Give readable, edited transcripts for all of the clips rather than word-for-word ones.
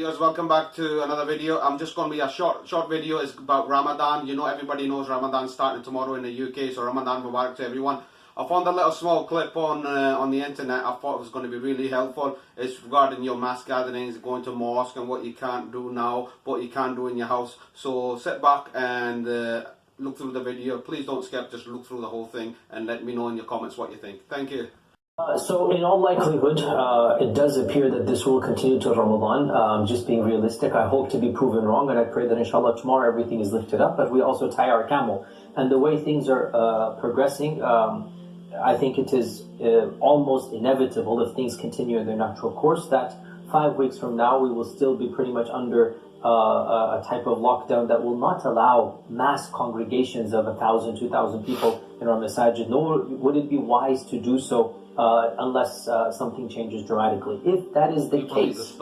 Viewers, welcome back to another video. I'm just going to be a short video. It's about Ramadan. You know, everybody knows Ramadan starting tomorrow in the UK, so Ramadan Mubarak to everyone. I found a little small clip on the internet. I thought it was going to be really helpful. It's regarding your mass gatherings, going to mosque, and what you can't do now, what you can do in your house. So sit back and look through the video. Please don't skip, just look through the whole thing and let me know in your comments what you think. Thank you. So in all likelihood, it does appear that this will continue to Ramadan. Just being realistic, I hope to be proven wrong, and I pray that inshallah tomorrow everything is lifted up, but we also tie our camel. And the way things are progressing, I think it is almost inevitable, if things continue in their natural course, that 5 weeks from now we will still be pretty much under a type of lockdown that will not allow mass congregations of 1,000, 2,000 people in our masajid, nor would it be wise to do so unless something changes dramatically. If that is the case,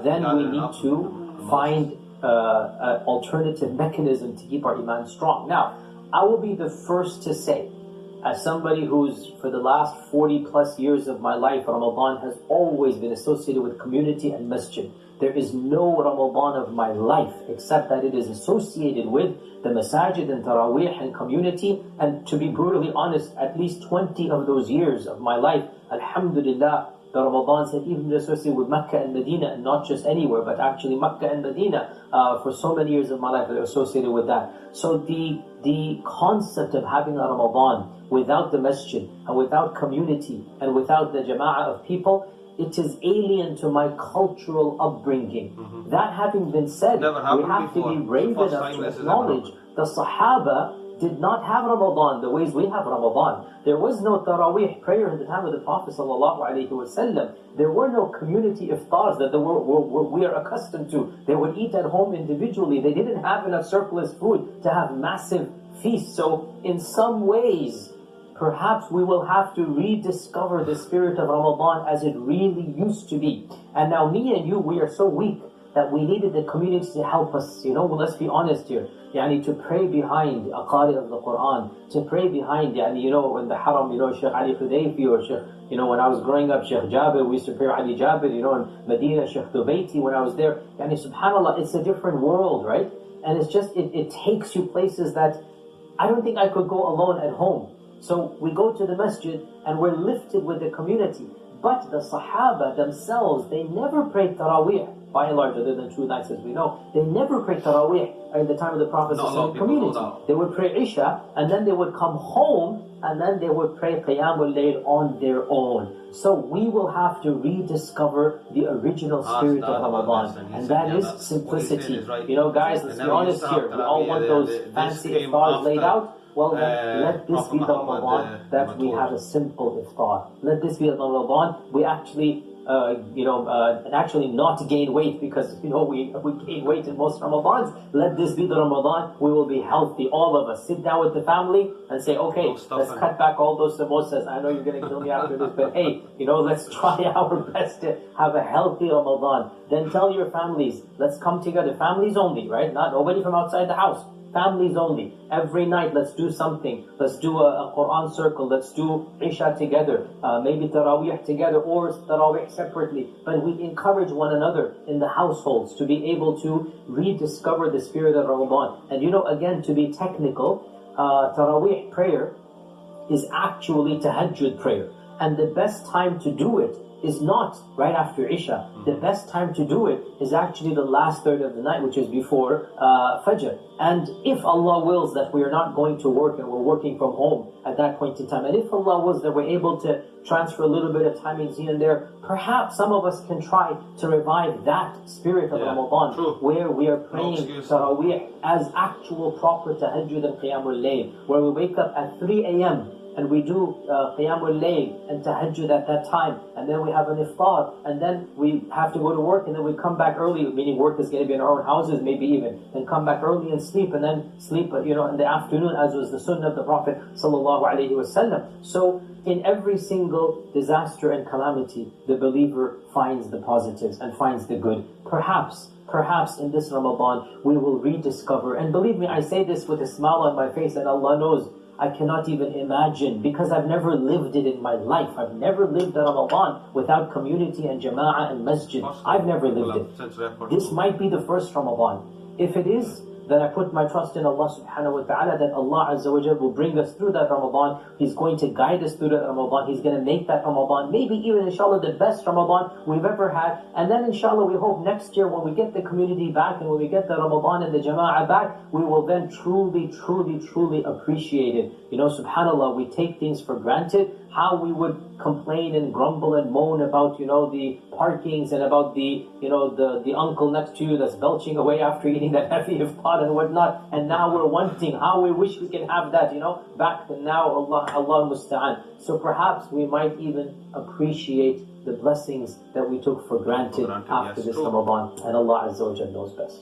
then we need to find an alternative mechanism to keep our iman strong. Now, I will be the first to say, as somebody who's, for the last 40 plus years of my life, Ramadan has always been associated with community and masjid. There is no Ramadan of my life except that it is associated with the masajid and Taraweeh and community. And to be brutally honest, at least 20 of those years of my life, alhamdulillah, the Ramadans have even been associated with Mecca and Medina, and not just anywhere, but actually Mecca and Medina. For so many years of my life, they're associated with that. So the concept of having a Ramadan without the masjid and without community and without the jama'ah of people, it is alien to my cultural upbringing. That having been said, we have to be brave enough to acknowledge the Sahaba did not have Ramadan the ways we have Ramadan. There was no Taraweeh prayer at the time of the Prophet ﷺ. There were no community iftars that we are accustomed to. They would eat at home individually. They didn't have enough surplus food to have massive feasts. So in some ways, perhaps we will have to rediscover the spirit of Ramadan as it really used to be. And now me and you, we are so weak that we needed the community to help us. You know, well, let's be honest here. To pray behind a qari of the Quran, to pray behind, in the haram, Sheikh Ali Hudayfi, or Sheikh, when I was growing up, Sheikh Jabir, we used to pray Ali Jabir, in Medina, Sheikh Dubayti, when I was there. Subhanallah, it's a different world, right? And it's just, it takes you places that I don't think I could go alone at home. So we go to the masjid and we're lifted with the community. But the Sahaba themselves, they never prayed Taraweeh. By and large, other than 2 nights as we know, they never prayed Taraweeh at the time of the Prophet's community. They would pray Isha, and then they would come home, and then they would pray Qiyamul Layl on their own. So we will have to rediscover the original spirit of Ramadan, and that is simplicity. Guys, let's be honest here. We all want those fancy iftars laid out. Well then, let this be the Ramadan that we have a simple iftar. Let this be the Ramadan we actually not gain weight, because we gain weight in most Ramadans. Let this be the Ramadan we will be healthy, all of us. Sit down with the family and say, okay, let's cut back all those samosas. I know you're going to kill me after this, but hey, let's try our best to have a healthy Ramadan. Then tell your families, let's come together. Families only, right? Not nobody from outside the house. Families only. Every night, let's do something. Let's do a Quran circle. Let's do Isha together. Maybe Taraweeh together, or Taraweeh separately. But we encourage one another in the households to be able to rediscover the spirit of Ramadan. And again, to be technical, Taraweeh prayer is actually Tahajjud prayer. And the best time to do it is not right after Isha. The best time to do it is actually the last third of the night, which is before Fajr. And if Allah wills that we are not going to work and we're working from home at that point in time, and if Allah wills that we're able to transfer a little bit of timings here and there, perhaps some of us can try to revive that spirit of Ramadan, where we are praying Taraweeh as actual proper Tahajjud and Qiyamul Layl, where we wake up at 3 a.m. and we do Qiyamul Layl and Tahajjud at that time, and then we have an iftar, and then we have to go to work, and then we come back early, meaning work is going to be in our own houses maybe even, and come back early and sleep, and then sleep in the afternoon, as was the sunnah of the Prophet ﷺ. So in every single disaster and calamity, the believer finds the positives and finds the good. Perhaps in this Ramadan we will rediscover, and believe me, I say this with a smile on my face, and Allah knows I cannot even imagine, because I've never lived it in my life. I've never lived a Ramadan without community and jama'ah and masjid. I've never lived it. This might be the first Ramadan. If it is, then I put my trust in Allah subhanahu wa ta'ala that Allah Azza wa Jalla will bring us through that Ramadan. He's going to guide us through that Ramadan. He's going to make that Ramadan, maybe even inshallah the best Ramadan we've ever had. And then inshallah we hope next year when we get the community back and when we get the Ramadan and the Jama'ah back, we will then truly appreciate it. You know, subhanAllah, we take things for granted. How we would complain and grumble and moan about, you know, the parkings and about the, you know, the uncle next to you that's belching away after eating that heavy iftar and whatnot. And now we're wanting, how we wish we can have that, you know, back. And now Allah musta'an. So perhaps we might even appreciate the blessings that we took for granted after this Ramadan. And Allah Azza wa Jalla knows best.